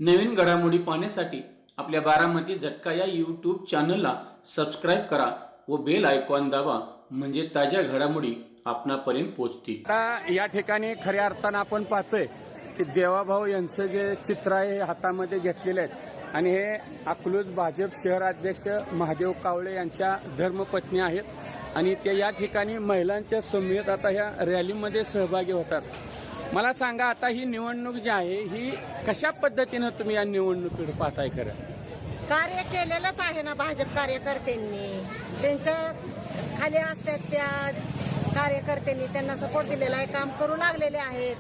नवीन घडामोडी पाहण्यासाठी आपल्या बारामती झटका या यूट्यूब चॅनलला सबस्क्राईब करा व बेल आयकॉन दाबा, म्हणजे ताज्या घडामोडी आपणापर्यंत पोहोचतील। आता या ठिकाणी खऱ्या अर्थानं आपण पाहतोय की देवाभाऊ यांचं जे चित्र आहे हातामध्ये घेतलेले आहेत आणि हे अकलूज भाजप शहराध्यक्ष महादेव कावळे यांच्या धर्मपत्नी आहेत आणि ते या ठिकाणी महिलांच्या समवेत आता ह्या रॅलीमध्ये सहभागी होतात। मला सांगा, आता ही निवडणूक जी आहे ही कशा पद्धतीनं तुम्ही या निवडणुकीकडे पाहताय? खरं कार्य केलेलंच आहे ना भाजप कार्यकर्त्यांनी, त्यांच्या खाली असतात त्या कार्यकर्त्यांनी त्यांना सपोर्ट दिलेला आहे, काम करू लागलेले आहेत।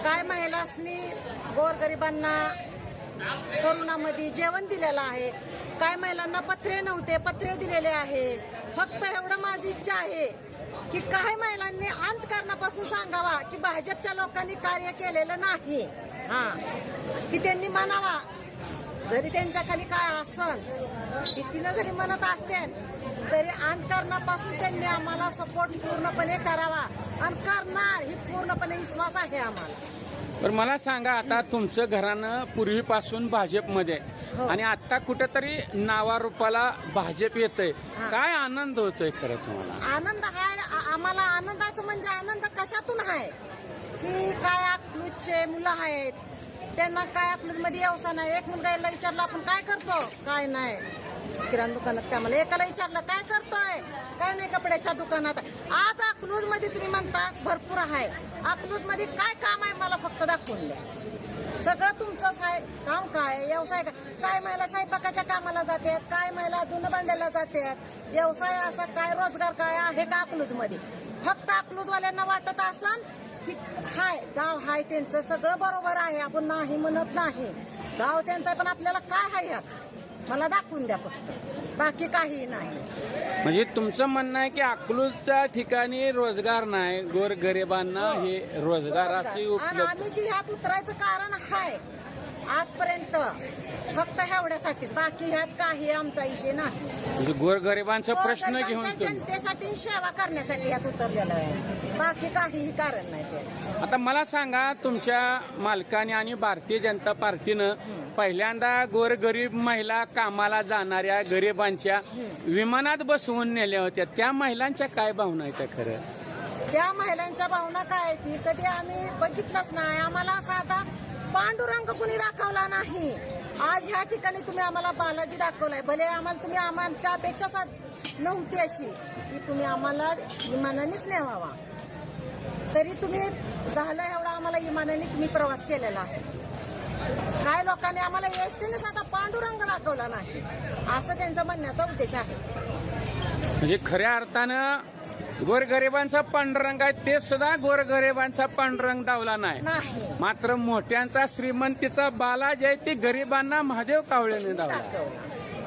काय महिलांनी गोरगरिबांना कोरोनामध्ये जेवण दिलेलं आहे, काय महिलांना पत्रे नव्हते पत्रे दिलेले आहे। फक्त एवढं माझी इच्छा आहे की काही महिलांनी अंतकरणापासून सांगावा की भाजपच्या लोकांनी कार्य केलेलं नाही, की त्यांनी म्हणावा, जरी त्यांच्या खाली काय असन भीतीनं जरी म्हणत असते तरी अंतकरणापासून त्यांनी आम्हाला सपोर्ट पूर्णपणे करावा आणि करणार ही पूर्णपणे विश्वास आहे आम्हाला। पण मला सांगा, आता तुमचं घरानं पूर्वीपासून भाजपमध्ये आणि आता कुठेतरी नावारूपाला भाजप येतंय, काय आनंद होतोय खरं तुम्हाला? आनंद आहे आम्हाला, आनंदाचं म्हणजे आनंद कशातून आहे की काय अकलूजचे मुलं आहेत त्यांना काय अकलूजमध्ये व्यवसाय नाही। एक मुलगा विचारला आपण काय करतो, काय नाही किराणा दुकानात काय, मला एकाला विचारलं काय करतोय, काय नाही कपड्याच्या दुकानात। आज अकलूज मध्ये तुम्ही म्हणता भरपूर आहे, अकलूज मध्ये काय काम आहे मला फक्त दाखवून द्या, सगळं तुमचंच आहे। काम काय, व्यवसाय काय महिला स्वयंपाकाच्या कामाला जातात, काय महिला धुणं बांधायला जातात, व्यवसाय असा काय, रोजगार काय आहे का अकलूज मध्ये? फक्त अकलूजवाल्यांना वाटत असन की हाय गाव हाय त्यांचं सगळं बरोबर आहे, आपण नाही म्हणत नाही, गाव त्यांचं पण आपल्याला काय आहे यात मला दाखवून द्या फक्त, बाकी काही नाही। म्हणजे तुमचं म्हणणं आहे की अकलूजच्या ठिकाणी रोजगार नाही, गोरगरिबांना हे रोजगाराची उपलब्ध। आम्ही जी ह्यात उतरायचं कारण आहे आजपर्यंत फक्त एवढ्यासाठीच, बाकी ह्यात काही आमचा विषय नाही। म्हणजे गोरगरिबांचा प्रश्न घेऊन जनतेसाठी सेवा करण्यासाठी ह्यात उतरलेलं आहे, बाकी काहीही कारण नाही। आता मला सांगा, तुमच्या मालकाने आणि भारतीय जनता पार्टीनं पहिल्यांदा गोरगरीब महिला कामाला जाणाऱ्या गरिबांच्या विमानात बसवून नेल्या होत्या, त्या महिलांच्या काय भावना आहेत खरं? त्या महिलांच्या भावना काय ती कधी आम्ही बघितलंच नाही, आम्हाला साधा पांडुरंग कुणी दाखवला नाही। आज ह्या ठिकाणी तुम्ही आम्हाला बालाजी दाखवलाय, भले आम्हाला तुम्ही आमच्या अपेक्षा नव्हती अशी की तुम्ही आम्हाला विमानानेच नेवावा, तरी तुम्ही झालं एवढा आम्हाला विमानाने तुम्ही प्रवास केलेला आहे। काय लोकांनी आम्हाला एसटीने साधा पांडुरंग दाखवला नाही, असं त्यांचा म्हणण्याचा उद्देश आहे। म्हणजे खऱ्या अर्थानं गोरगरिबांचा पांडुरंग आहे, ते सुद्धा गोरगरिबांचा पांडुरंग दावला नाही, मात्र मोठ्यांचा श्रीमंतीचा बालाजी आहे ती गरिबांना महादेव कावळेने दावला।